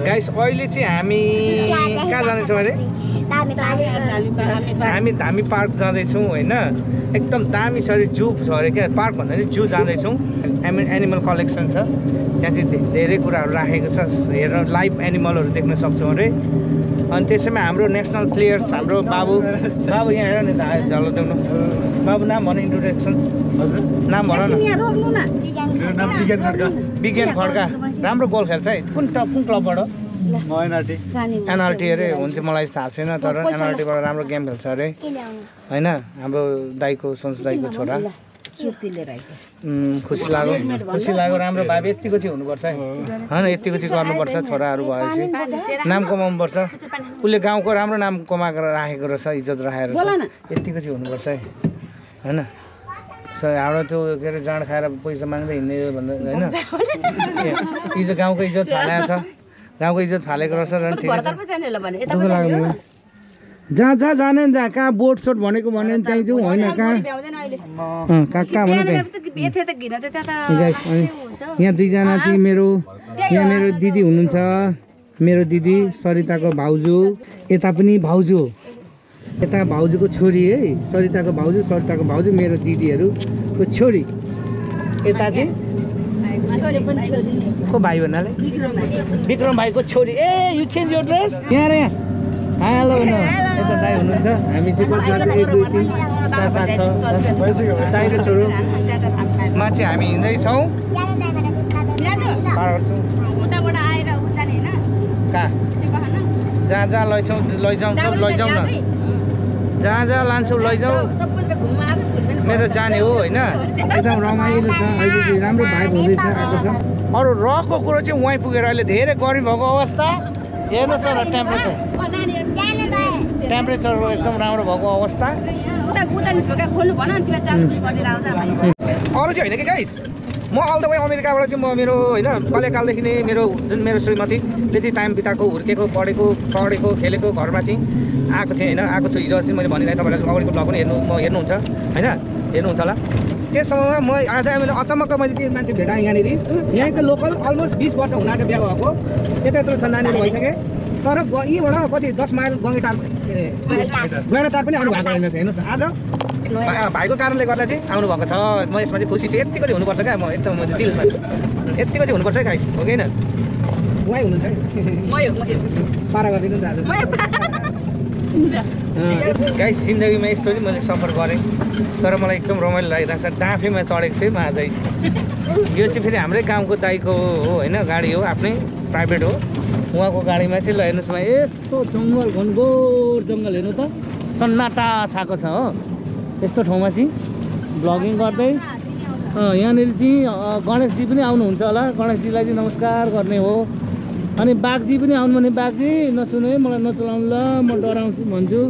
Guys अहिले चाहिँ हामी कहाँ जाँदैछौँ अरे हामी धामी पार्क जाँदैछौँ होइन एकदम दामी छ अरे जू छ अरे क्या पार्क भन्दा पनि जू जाँदैछौँ एनिमल कलेक्सन छ त्यहाँ चाहिँ धेरै कुराहरू राखेको छ हेरेर लाइभ एनिमलहरू देख्न सक्छौँ अरे अनि त्यसैमा हाम्रो नेसनल प्लेयर्स हाम्रो बाबु यहाँ हेर नि झलो देउनु बाबु नाम भन इन्ट्रोडक्सन हजुर नाम भन न विज्ञान खड्का राम्रो गोल खेल्छ है कुन क्लबबाट एनआरटी अरे हुन्छ मलाई थाहा छैन तर एनआरटीबाट राम्रो गेम खेल्छ अरे होइन हाम्रो दाइको सन्जु दाइको छोरा खुसी लाग्यो राम्रो भाइ यतिको चाहिँ हुनुपर्छ है होइन यतिको चाहिँ गर्नुपर्छ छोराहरू भएपछि नाम कमाउनुपर्छ उसले गाउँको राम्रो नाम कमाएर राखेको रहेछ इज्जत राखेर यतिको चाहिँ हुनुपर्छ है होइन हाम्रो त्यो के अरे जाँड खाएर पैसा माग्दै हिँड्ने भन्दा होइन इज्जत गाउँको इज्जत फालेको छ गाउँको इज्जत फालेको रहेछ दुःख लाग्यो जहाँ जाने जहाँ कहाँ बोट सोट भनेको भने त्यहीँ जाउँ होइन कहाँ भने यहाँ दुईजना चाहिँ मेरो दिदी हुनुहुन्छ मेरो दिदी सरिताको भाउजू यता पनि भाउजू यता भाउजूको छोरी है सरिताको भाउजू मेरो दिदीहरूको छोरी यता चाहिँ को भाइ भन्नाले विक्रम भाइको छोरी ए यु चेन्ज योर ड्रेस यहाँ हेलो यता दाइ हुनुहुन्छ हामी चाहिँ कति 1 2 3 4 5 6 दाइको छोरोमा चाहिँ हामी हिँड्दैछौँ कहाँ जहाँ लैजाउँ न जहाँ लान्छौँ लैजाउँ मेरो जाने हो होइन एकदम रमाइलो छ अहिले चाहिँ राम्रो भाइब हुँदैछ आएको छ अरू रकको कुरो चाहिँ वहीँ पुगेर अहिले धेरै गर्मी भएको अवस्था हेर्नुहोस् न टेम्परेचर एकदम राम्रो भएको अवस्था अरू चाहिँ होइन कि गाइस म अल द वे अमेरिकाबाट चाहिँ म मेरो होइन बाल्यकालदेखि नै मेरो श्रीमतीले चाहिँ टाइम बिताएको हुर्केको पढेको खेलेको घरमा चाहिँ आएको थिएँ होइन आएको छु हिजो अस्ति मैले भनिरहेँ तपाईँलाई अगाडिको ब्लग पनि हेर्नुहुन्छ होइन हेर्नुहुन्छ होला त्यस समयमा म आज मैले अचम्मको मैले चाहिँ मान्छे भेटाएँ यहाँनिर यहाँको लोकल अलमोस्ट 20 वर्ष हुन आँट्यो बिहा भएको यत्रो छ नानीहरू भइसके तर यहीँबाट कति 10 माइल गैँडाटार पनि आउनु भएको रहेछ हेर्नुहोस् न आज भाइको कारणले गर्दा चाहिँ आउनु भएको छ म यसमा चाहिँ खुसी छु यत्तिको चाहिँ हुनुपर्छ क्या म एकदम दिलमा यत्तिको चाहिँ हुनुपर्छ है गाइस हो कि होइन उहाँ हुनुहुन्छ पारा गरिदिनु नि गाइस जिन्दगीमा यस्तो नि मैले सफर गरेँ तर मलाई एकदम रमाइलो लागिरहेको छ डाँफेमा चढेको छु म आज यो चाहिँ फेरि हाम्रै गाउँको दाइको हो होइन गाडी हो आफ्नै प्राइभेट हो उहाँको गाडीमा चाहिँ ल हेर्नुहोस् न यस्तो जङ्गल घनघोर जङ्गल हेर्नु त सन्नाटा छाएको छ हो यस्तो ठाउँमा चाहिँ ब्लगिङ गर्दै यहाँनिर चाहिँ गणेशजी पनि आउनुहुन्छ होला गणेशजीलाई चाहिँ नमस्कार गर्ने हो अनि बाघजी पनि आउनु भने बाघजी नचुनु है मलाई नचलाउनु ल म डराउँछु भन्छु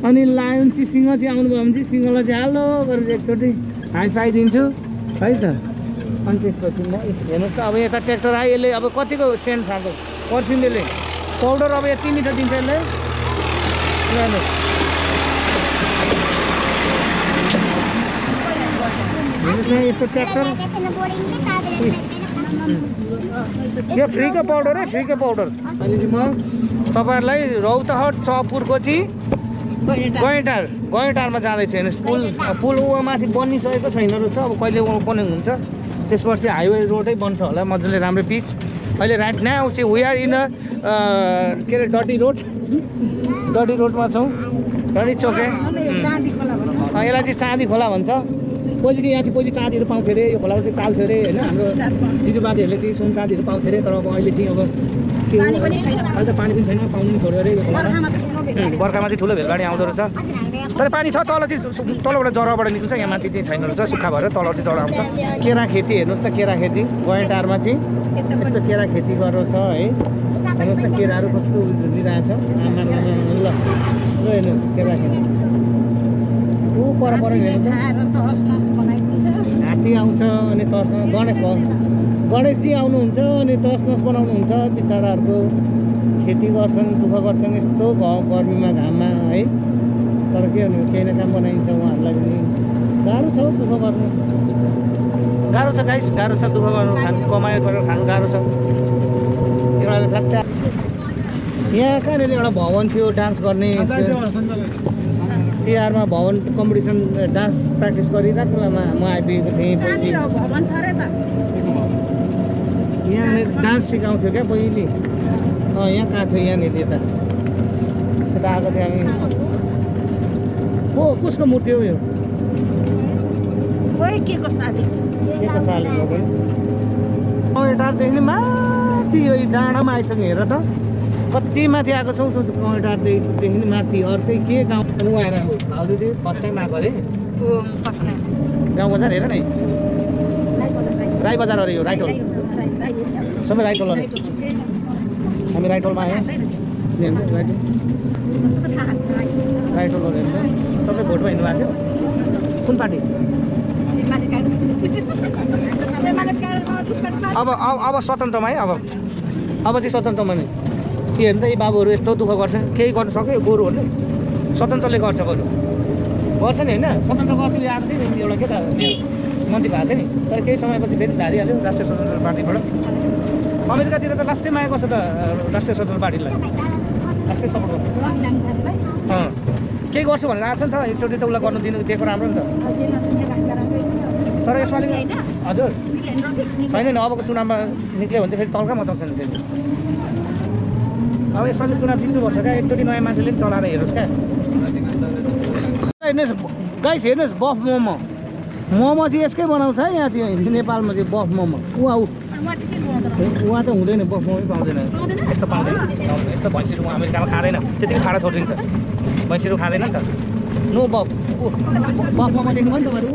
अनि लायन चाहिँ सिंह चाहिँ आउनुभयो भने चाहिँ सिंहलाई चाहिँ हालो गरेर एकचोटि हाई फाई दिन्छु है त अनि त्यसपछि म हेर्नुहोस् त अब यता ट्र्याक्टर आयो यसले अब कतिको सेन्ट खाएको पर्फ्युम यसले पाउडर अब यति मिठो दिन्छ यसले हेर्नुहोस् यस्तो ट्र्याक्टर यो फ्रीको पाउडर है फ्रीको पाउडर अहिले चाहिँ म तपाईँहरूलाई रौतहट चहपुरको चाहिँ गैँटारमा जाँदैछु हेर्नुहोस् पुल माथि बनिसकेको छैन रहेछ अब कहिले ओपनिङ हुन्छ त्यसपछि हाइवे रोडै बन्छ होला मजाले राम्रो पिच अहिले राइट नाउ चाहिँ वी आर इन के अरे डटी रोडमा छौँ डटी चोके यसलाई चाहिँ चाँदी खोला भन्छ पहिले चाहिँ यहाँ चाहिँ पहिले चाँदीहरू पाउँथ्यो अरे यो खोलामा चाहिँ चाल्थ्यो अरे होइन हाम्रो जिजुबाजेहरूले चाहिँ सुन चाँदीहरू पाउँथ्यो अरे तर अब अहिले चाहिँ अब अहिले त पानी पनि छैन पाउनु पनि छोड्यो अरे यो खोलामा बर्खामा चाहिँ ठुलो भेलगाडी आउँदो रहेछ तर पानी छ तल चाहिँ तलबाट जराबाट निस्किन्छ यहाँ माथि चाहिँ छैन रहेछ सुक्खा भएर तल चाहिँ जरा आउँछ केरा खेती हेर्नुहोस् त केरा खेती गैँटारमा चाहिँ यस्तो केरा खेती गरेर छ है हेर्नुहोस् त केराहरू कस्तो दिइरहेछ ल हेर्नुहोस् केरा खेती पर हात्ती आउँछ अनि तस गणेशजी आउनुहुन्छ अनि तसनस बनाउनुहुन्छ बिचराहरूको खेती गर्छन् दुःख गर्छन् यस्तो गर्मीमा घाममा है तर के भन्नु केही न काम बनाइन्छ उहाँहरूलाई पनि गाह्रो छ दुःख गर्नु गाह्रो छ गाइस गाह्रो छ दुःख गर्नु खानु कमाइ गरेर खानु गाह्रो छ एउटा यहाँ कहाँनिर एउटा भवन थियो डान्स गर्ने तिहारमा भवन कम्पिटिसन डान्स प्र्याक्टिस गरिरहेको बेलामा म आइपुगेको थिएँ। यहाँनिर डान्स सिकाउँथ्यो क्या पहिले। यहाँ कहाँ थियो यहाँनिर यता आएको थियो हामी। कसको मूर्ति हो यो? के को साली हो पनि कमेटारदेखि नि माथि यो डाँडामा आइसक्यो हेर त कति माथि आएको छौँ। कमेटारदेखि नि माथि अर्कै के गाउँ आएर भाउजू चाहिँ फर्स्ट टाइम आएको अरे गाउँ बजार हेर न राई बजार अरे यो राइट होल सबै राइट होल अरे हामी राइट होलमा आयौँ राइट होल अरे तपाईँ भोटमा हिँड्नु भएको थियो कुन पार्टी? अब स्वतन्त्रमा है अब चाहिँ स्वतन्त्रमा नै के हेर्नु त यी बाबुहरू यस्तो दुःख गर्छ केही गर्नु सक्यो गोरुहरूले स्वतन्त्रले गर्छ बरु गर्छ नि होइन स्वतन्त्र गर्छु आएको थियो एउटा के त मन्त्री भएको थियो नि तर केही समयपछि फेरि धारिहाल्यो राष्ट्रिय स्वतन्त्र पार्टीबाट। अमेरिकातिर त लास्ट टाइम आएको छ त राष्ट्रिय स्वतन्त्र पार्टीलाई लास्टै सपोर्ट गर्छ केही गर्छु भनेर आएको छ नि त एकचोटि त उसलाई गर्नु दिएको राम्रो नि त। तर यसपालि हजुर छैन नि अबको चुनावमा निक्ल्यो भने त फेरि तल्का मचाउँछ नि फेरि। अब यसपालि चुनाव जित्नुपर्छ क्या एकचोटि नयाँ मान्छेले पनि चलाएर हेरोस् क्या। हेर्नुहोस् गाइस हेर्नुहोस् बफ मोमो चाहिँ यसकै बनाउँछ है यहाँ चाहिँ नेपालमा चाहिँ बफ मोमो उहाँ त हुँदैन बफ मोमो पाउँदैन यस्तो पाउँदैन यस्तो भैँसीहरू अमेरिकामा खाँदैन त्यतिकै खाडा छोडिदिन्छ भैँसीहरू खाँदैन नि त नो बफ मोमो देख्नु भयो नि तपाईँहरू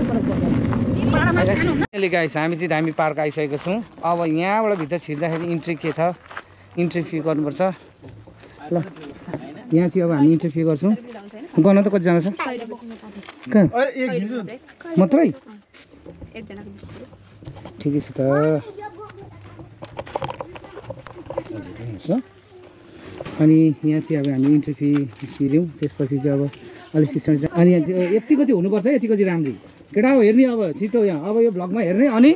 गाइस हामी चाहिँ धामी पार्क आइसकेको छौँ। अब यहाँबाट भित्र छिर्दाखेरि इन्ट्री के छ इन्ट्री फी गर्नुपर्छ ल यहाँ चाहिँ अब हामी इन्ट्री फी गर्छौँ। गर्न त कतिजना छ कहाँ मात्रै ठिकै छ त अनि यहाँ चाहिँ अब हामी इन्ट्री फी तिर्यौँ त्यसपछि चाहिँ अब अलिक सिस्टम छ अनि यहाँ चाहिँ यतिको चाहिँ हुनुपर्छ है यतिको चाहिँ राम्रै केटा हो हेर्ने अब छिटो यहाँ अब यो भ्लगमा हेर्ने अनि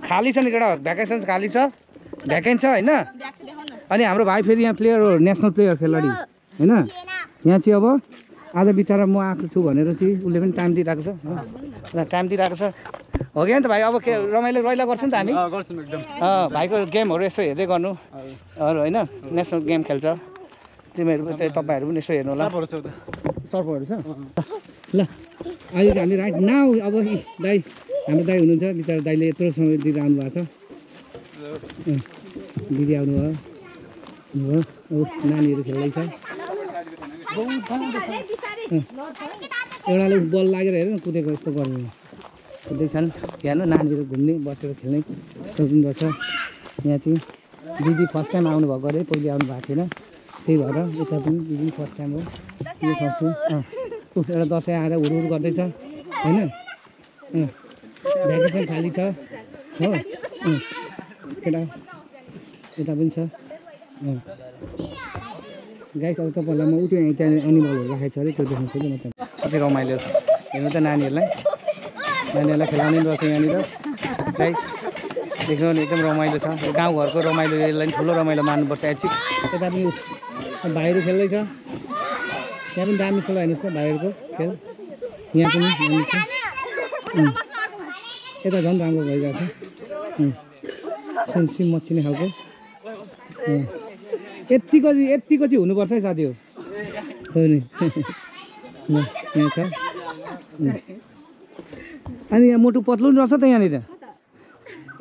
खाली छ नि केटा भ्याकेसन्स खाली छ भ्याकेन्ट छ होइन। अनि हाम्रो भाइ फेरि यहाँ प्लेयर हो नेसनल प्लेयर खेलाडी होइन यहाँ चाहिँ अब आज बिचरा म आएको छु भनेर चाहिँ उसले पनि टाइम दिइरहेको छ टाइम दिइरहेको छ हो कि त भाइ। अब के रमाइलो गर्छौँ नि त हामी भाइको गेमहरू यसो हेर्दै गर्नु अरू होइन नेसनल गेम खेल्छ तिमीहरू तपाईँहरू पनि यसो हेर्नु होला सर्पहरू छ ल अहिले चाहिँ हामी राइट नाउ अब दाइ हाम्रो दाइ हुनुहुन्छ बिचरा दाइले यत्रो समय दिएर आउनु भएको छ दिदी आउनुभयो नानीहरू खेल्दैछ एउटाले बल लागेर हेर न कुदेको यस्तो गर्नु कुद्दैछन् यहाँ नानीहरू घुम्ने बसेर खेल्ने यस्तो पनि गर्छ। यहाँ चाहिँ दिदी फर्स्ट टाइम आउनुभएको अरे पहिले आउनु भएको थिएन त्यही भएर यता पनि दिदी फर्स्ट टाइम हो यो ठाउँछु एउटा दसैँ आएर हुरहुर गर्दैछ होइन भ्याकेसन खाली छ हो केटा यता पनि छ गाइस। अब तपाईँहरूलाई म उठ्यो यहाँ त्यहाँ एनिमलहरू राखेको छ अरे त्यो देखाउँछु कि म त कति रमाइलो हेर्नु त नानीहरूलाई खेलाउने रहेछ यहाँनिर गाइस देख्नु भने एकदम रमाइलो छ गाउँघरको रमाइलोलाई पनि ठुलो रमाइलो मान्नुपर्छ एचिक। यता पनि भाइहरू खेल्दैछ त्यहाँ पनि दामी खेल हेर्नुहोस् त भाइहरूको खेल यहाँ पनि दामी छ यता झन् राम्रो भइरहेको छ सिम मच्चिने खालको यत्तिको चाहिँ हुनुपर्छ है साथी हो नि यहाँ छ। अनि यहाँ मोटु पत्लु पनि रहेछ त यहाँनिर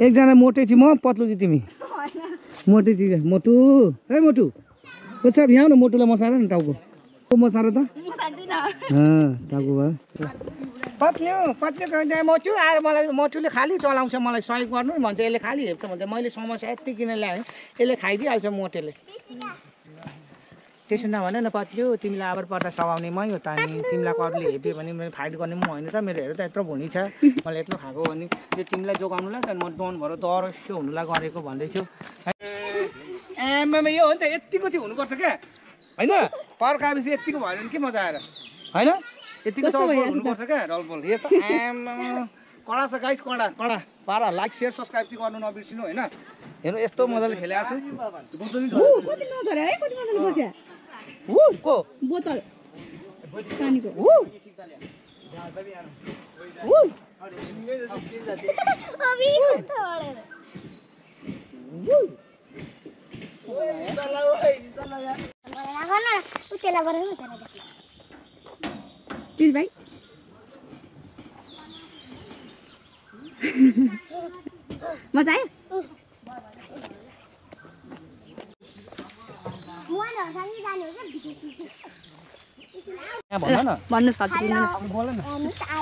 एकजना मोटे चाहिँ म पत्लु चाहिँ तिमी मोटे चाहिँ मोटु है मोटु कसै यहाँ न मोटुलाई मसाएर न टाउको मसाएर त टाउको भयो पत्लु मोटु आएर मलाई मोटुले खालि चलाउँछ मलाई सहयोग गर्नु भन्छ यसले खालि हेर्छ भन्छ मैले समस्या यति किन ल्याएँ यसले खाइदिइहाल्छ मोटेले त्यसो नभन न पत्लु तिमीलाई आबर पर्दा सघाउने मै हो त अनि तिमीलाई कतिले हेप्यो भने मैले फाइट गर्ने म होइन त मेरो हेर त यत्रो भुनी छ मलाई यत्रो खाएको भने त्यो तिमीलाई जोगाउनुलाई त म डोन भएर दरस्यो हुनुलाई गरेको भन्दैछु यो हो नि त यत्तिको चाहिँ हुनुपर्छ क्या होइन पर्क आएपछि यत्तिको भयो भने के मजा आएर होइन यत्तिको हुनुपर्छ क्या डलबल यो त कडा छ गाइस कडा पारा लाइक शेयर सब्स्क्राइब चाहिँ गर्नु नबिर्सिनु हैन हेर्नु यस्तो मजाले खेलेको छु कति नझरे है कति मजाले बस्या को बोतल पानीको चिज भाइ मजा आयो भन्नु सक्छ आज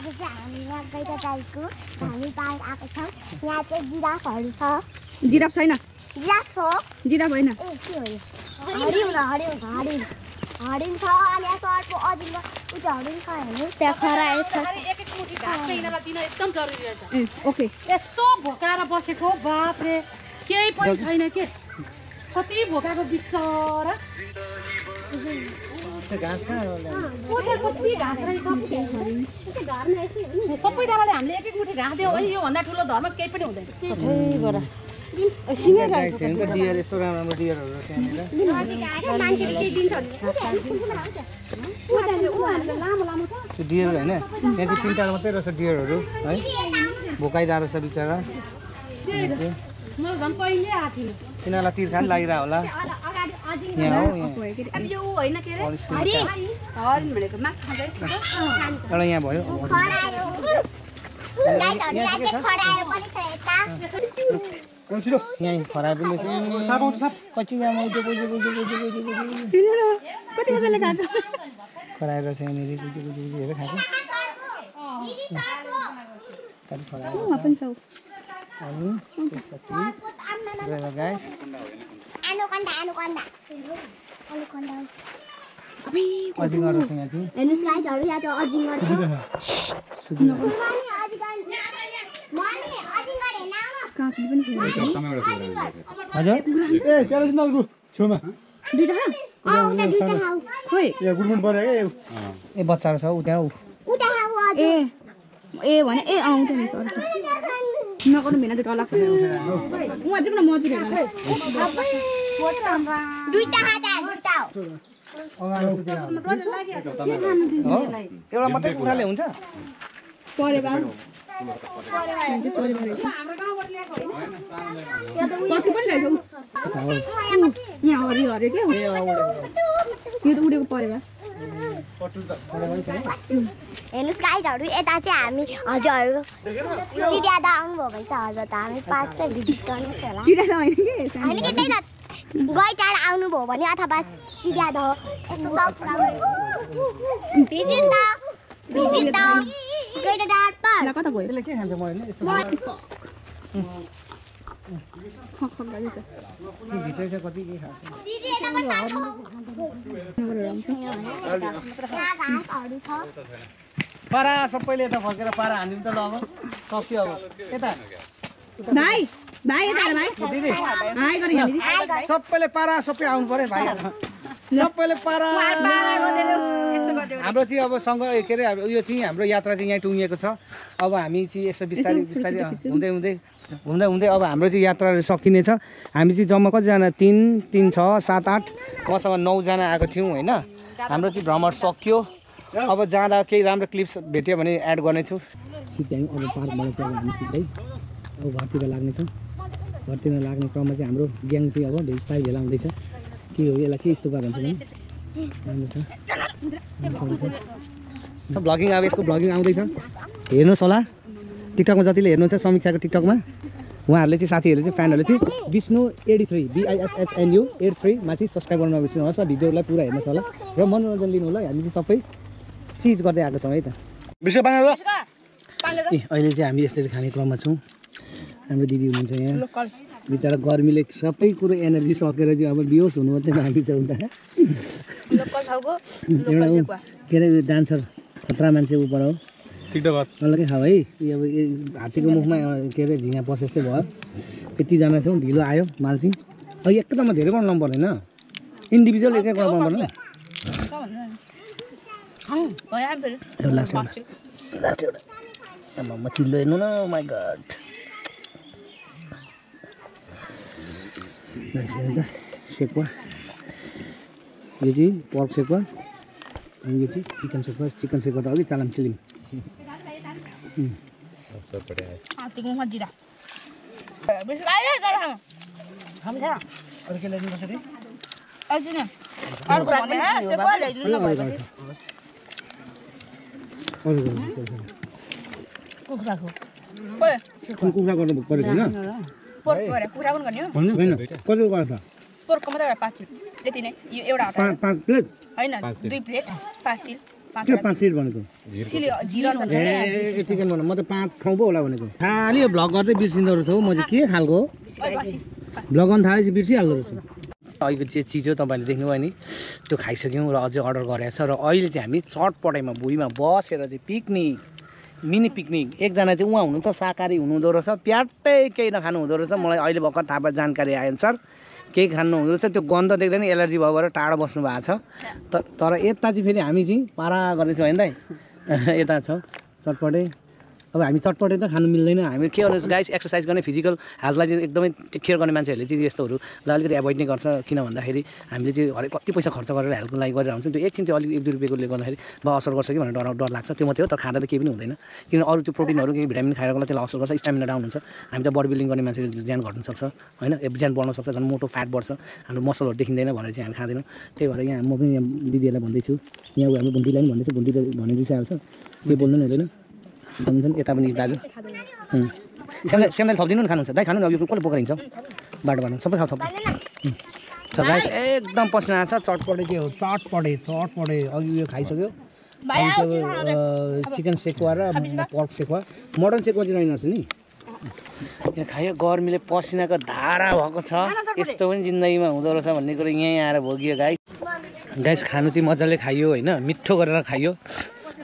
चाहिँ हामी यहाँ गैरगाईको हामी पार्क आएको छौँ यहाँ चाहिँ जिराफहरू छ जिराफ छैन जिराफ छ जिराफ होइन ए के हो यो हरिण छ अनि यहाँ सरको अजिङ्गर उता हरिण छ हेर्नु त्यहाँ खरायो छ एक मुठी घाँस चाहिँ यिनीहरूलाई दिन एकदम जरुरी रहेछ ओके यस्तो भोकाएर बसेको बाप रे केही पनि छैन के कति भोकाको बिचरा घाँस कहाँ कति घाँस रहेछ सबैजनाले हामीले एक मुठी घाँस दियो भने योभन्दा ठुलो धर्म केही पनि हुँदैन डियर यस्तो राम्रो डियरहरू रहेछ त्यो डियर होइन यहाँ चाहिँ 3टा मात्रै रहेछ डियरहरू है भोकाइरहेको रहेछ बिचरा मलाई झन् पहिले आएको थियो तिनीहरूलाई तिर खान लागिरहेको होला यहाँ हो एउटा यहाँ भयो यहीँ खरायो पनि कति कति मजाले खाएको खराएर चाहिँ यहाँनिर हेरेर खाएको कति खरायो पनि छ अनि त्यसपछि गाइस अजिङ्गर रहेछ यहाँ चाहिँ हेर्नुहोस् गाइजहरू यहाँ चाहिँ अजिङ्गर छ काँचले पनि हजुर ए क्यारोसिनलको छेउमा दुईटा खोइ गुडमुड पऱ्यो क्या ए बच्चाहरू छ उ त्यहाँ ए भने ए आउँछ नि सर नगर्नु भेना दुईटा लाग्छ उहाँ चाहिँ पनि मजुर हेर्नु एउटा मात्रै कुराले हुन्छ परे बा कति पनि रहेछ यहाँ हरियो हरियो क्या यो त उडेको परे बा हेर्नुहोस् गाइजहरू यता चाहिँ हामी हजुरहरू चिडियादा आउनुभयो भने चाहिँ हजुर त हामी पार्क चाहिँ भिजिट गर्नुहोस् होला चिडा त होइन कि हामी कि त्यही त गैटाढा आउनुभयो भने अथवा चिडियादा यस्तो भिजिट द गैटाढा पार्क कता गयो त्यसले के खान्छ मैले यस्तो भित्रै चाहिँ कति के खान्छ पारा सबैले यता फर्केर पारा हानिदिनु त ल अब सक्यो अब यता भाइ भाइ यता भाइ दिदी हाई गरे हामी सबैले पारा सबै आउनु पर्यो भाइ सबैले पारा हाम्रो चाहिँ अब सँग के अरे यो चाहिँ हाम्रो यात्रा चाहिँ यहाँ टुङ्गिएको छ अब हामी चाहिँ यसो बिस्तारै बिस्तारै हुँदै अब हाम्रो चाहिँ यात्रा सकिनेछ हामी चाहिँ जम्मा कतिजना 3 3 6 7 8 मसँग 9 जना आएको थियौँ होइन हाम्रो चाहिँ भ्रमण सकियो अब जाँदा केही राम्रो क्लिप्स भेट्यो भने एड गर्नेछु सिधै अब पार्कबाट चाहिँ अब हामी सिधै अब घरतिर लाग्नेछौँ घरतिर लाग्ने क्रममा चाहिँ हाम्रो ग्याङ चाहिँ अब बिस्तारै भेला हुँदैछ के हो यसलाई के यस्तो गर्नु भने राम्रो छ भ्लगिङ अब यसको भ्लगिङ आउँदैछ हेर्नुहोस् होला टिकटकमा जतिले हेर्नुहुन्छ समीक्षाको टिकटकमा उहाँहरूले चाहिँ साथीहरूले चाहिँ फ्यानहरूले चाहिँ विष्णु 83 BISHNU 83 मा चाहिँ सब्सक्राइब गर्न नबिर्सिनुहोस् भिडियोलाई पुरा हेर्नुहोस् होला र मनोरञ्जन लिनु होला हामी चाहिँ सबै चिज गर्दै आएको छौँ है त अहिले चाहिँ हामी यसरी खाने क्रममा छौँ हाम्रो दिदी हुनुहुन्छ यहाँ बिचरा गर्मीले सबै कुरो एनर्जी सकेर चाहिँ अब बिहोस हुनु मात्रै बाँकी छ उता एउटा के अरे डान्सर खतरा मान्छे ऊपर हो अलग्गै खाऊ है अब हात्तीको मुखमा के अरे झिँगा पसे जस्तै भयो यतिजना छौँ ढिलो आयो माल चाहिँ अब एकदममा धेरै बनाउनु पर्दैन इन्डिभिजुअल एकै बनाउनु पर्दैन म चिल्लो हेर्नु न माई गड सेकुवा यो चाहिँ पर्क सेकुवा अनि यो चाहिँ चिकन सेकुवा त अघि चालाम चिलिम अरू के ल्याइदिनु कुखुरा गर्नु परेको होइन कति गर्छ पोर्कको मात्रै 5 चिल यति नै यो एउटा 5 प्लेट हैन 2 प्लेट 5 चिल के 5 सिट भनेको सिली जिरो हुन्छ ए चिकन बनाउनु म त 5 ठाउँ पो होला भनेको खाली यो भ्लग गर्दै बिर्सिँदो रहेछ हौ म चाहिँ के खालको भ्लग गर्न थालेपछि बिर्सिहाल्दो रहेछ अहिलेको चाहिँ चिज हो तपाईँले देख्नुभयो नि त्यो खाइसक्यौँ र अझै अर्डर गरेको छ र अहिले चाहिँ हामी चटपटाइमा भुइँमा बसेर चाहिँ पिकनिक मिनी पिकनिक एकजना चाहिँ उहाँ हुनुहुन्छ शाकाहारी हुनुहुँदो रहेछ प्याट्टै केही नखानु हुँदो रहेछ मलाई अहिले भर्खर थाहा पाए जानकारी आएअनुसार केही खानु हुँदो रहेछ त्यो गन्ध देख्दैन एलर्जी भयो भएर टाढो बस्नु भएको छ तर यता चाहिँ फेरि हामी चाहिँ पारा गर्दैछौँ होइन दाइ यता छ चटपटे अब हामी चटपटे त खानु मिल्दैन हामी के गर्नु गाइस एक्सर्साइज गर्ने फिजिकल हेल्थलाई चाहिँ एकदमै टेक केयर गर्ने मान्छेहरूले चाहिँ यस्तोहरूलाई अलिकति एभोइड नै गर्छ किन भन्दाखेरि हामीले चाहिँ हरेक कति पैसा खर्च गरेर हेल्थको लागि गरेर हुन्छ त्यो एकछिन त्यो अलिक 1-2 रुपियाँकोले गर्दाखेरि असर गर्छ कि भनेर डर लाग्छ त्यो मात्रै हो तर खाँदा त केही पनि हुँदैन किन अरू त्यो प्रोटिनहरू केही भिटामिन खाएर गर्दा त्यसलाई असर गर्छ स्टामिना डाउन हुन्छ हामी त बडी बिल्डिङ गर्ने मान्छेले ज्यान घट्न सक्छ होइन ज्यान बढ्न सक्छ झन् मोटो फ्याट बढ्छ हाम्रो मसलहरू देखिँदैन भनेर चाहिँ हामी खाँदैनौँ त्यही भएर यहाँ म पनि यहाँ दिदीहरूलाई भन्दैछु यहाँ हाम्रो बुन्टीलाई पनि भन्दैछु बुन्टी त भनिदिइसकेको छ के बोल्नु नि हुँदैन भन्छन् यता पनि दाजु सेमलाई थपिदिनु नि खानुहुन्छ दाइ खानु न अब यो कसले बोकेर हिँड्छ बाटो बाटो सबै खाऊ थप्नु छ गाइस एकदम पसिना आएको छ चटपटे के हो चटपटे अघि यो खाइसक्यो चिकन सेकुवा र पर्क सेकुवा मटन सेकुवा चाहिँ रहेनछ नि यहाँ खायो गर्मीले पसिनाको धारा भएको छ यस्तो पनि जिन्दगीमा हुँदो रहेछ भन्ने कुरो यहीँ आएर भोगियो गाइस खानु चाहिँ मजाले खाइयो होइन मिठो गरेर खाइयो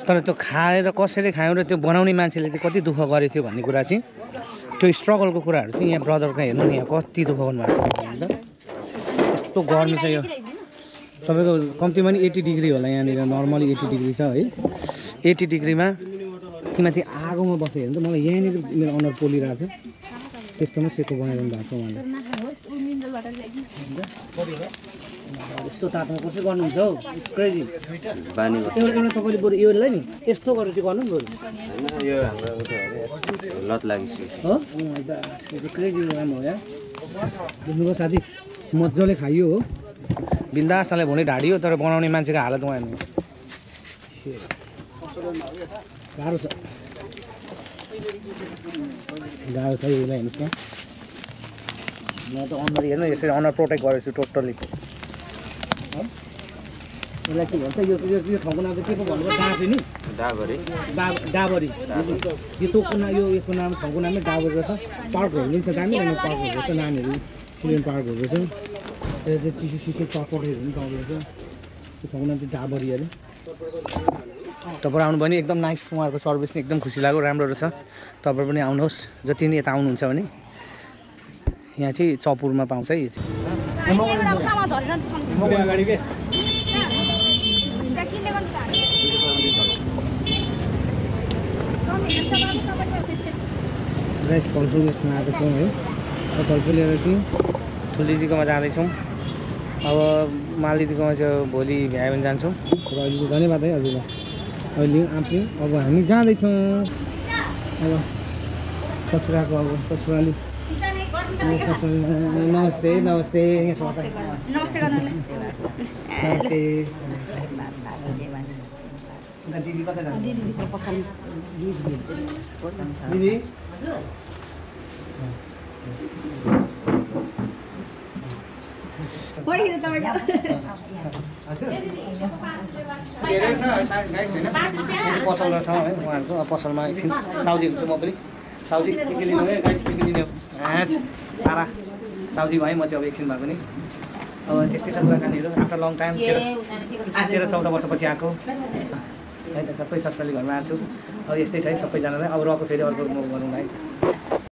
तर त्यो खाएर कसरी खायौँ र त्यो बनाउने मान्छेले चाहिँ कति दुःख गरेको थियो भन्ने कुरा चाहिँ त्यो स्ट्रगलको कुराहरू चाहिँ यहाँ ब्रदरको हेर्नु नि यहाँ कति दुःख गर्नुभएको छ यस्तो गर्मी छ यो तपाईँको कम्तीमा नि 80 डिग्री होला यहाँनिर नर्मली 80 डिग्री छ है 80 डिग्रीमा माथि आगोमा बसेर हेर्नु त मलाई यहाँनिर मेरो अनुहार पोलिरहेको छ त्यस्तोमा सेको बनाइरहनु भएको छ उहाँले यस्तो तापमा कसरी गर्नुहुन्छ हौ क्रेजी बानी एउटा तपाईँले बरु योलाई नि यस्तो गरेर चाहिँ गर्नु नि बरु यो हाम्रो लत लागिसक्यो हो क्रेजी राम्रो हो यार देख्नुभयो साथी मजाले खाइयो हो बिन्दासले भुँडी ढाडियो तर बनाउने मान्छेको हालत उहाँ हेर्नु गाह्रो छ यसलाई हेर्नुहोस् न म त अनुहार हेर्नु यसरी अनुहार प्रोटेक्ट गरेको छु टोटल्ली यसलाई के भन्छ यो ठाउँको नाम चाहिँ के पो भन्नुभयो डाँफे नि डाबरी यो तोकको नाम यो यसको नाम ठाउँको नामै डाबरी रहेछ पार्कहरू पनि छ दामी दामी पार्कहरू रहेछ नानीहरू चिल्ड्रेन पार्कहरू रहेछ त्यो चिसो चटपटहरू पनि पाउँदो रहेछ त्यो ठाउँको नाम चाहिँ डाबरी अरे तपाईँ आउनु भने एकदम नाइस उहाँहरूको सर्भिस पनि एकदम खुसी लाग्यो राम्रो रहेछ तपाईँ पनि आउनुहोस् जति नै यता आउनुहुन्छ भने यहाँ चाहिँ चपुरमा पाउँछ है राइस फलफुल यसमा आएको छौँ है फलफुल लिएर चाहिँ ठुलीदिदीकोमा जाँदैछौँ अब मालदिदीकोमा चाहिँ भोलि भ्यायो भने जान्छौँ र अहिले धन्यवाद है हजुरलाई अहिले आफै अब हामी जाँदैछौँ अब ससुराको अब ससुराली नमस्ते नमस्ते नमस्ते दिदी कता जान्छ दिदी भित्र पछाडि दिदी पढिन्छ तपाईको पसल छ है उहाँहरूको पसलमा एकछिन साउजी हुन्छु म पनि साउजी के लिनु है गाइस के लिनु तारा साउजी भएँ म चाहिँ अब एकछिन भए पनि अब त्यस्तै छ कुराकानीहरू आफ्टर लङ टाइम 13-14 वर्षपछि आएको है त सबै ससुराली घरमा आएको छु अब यस्तै छ है सबैजनालाई अब रको फेरि अर्को गरौँ है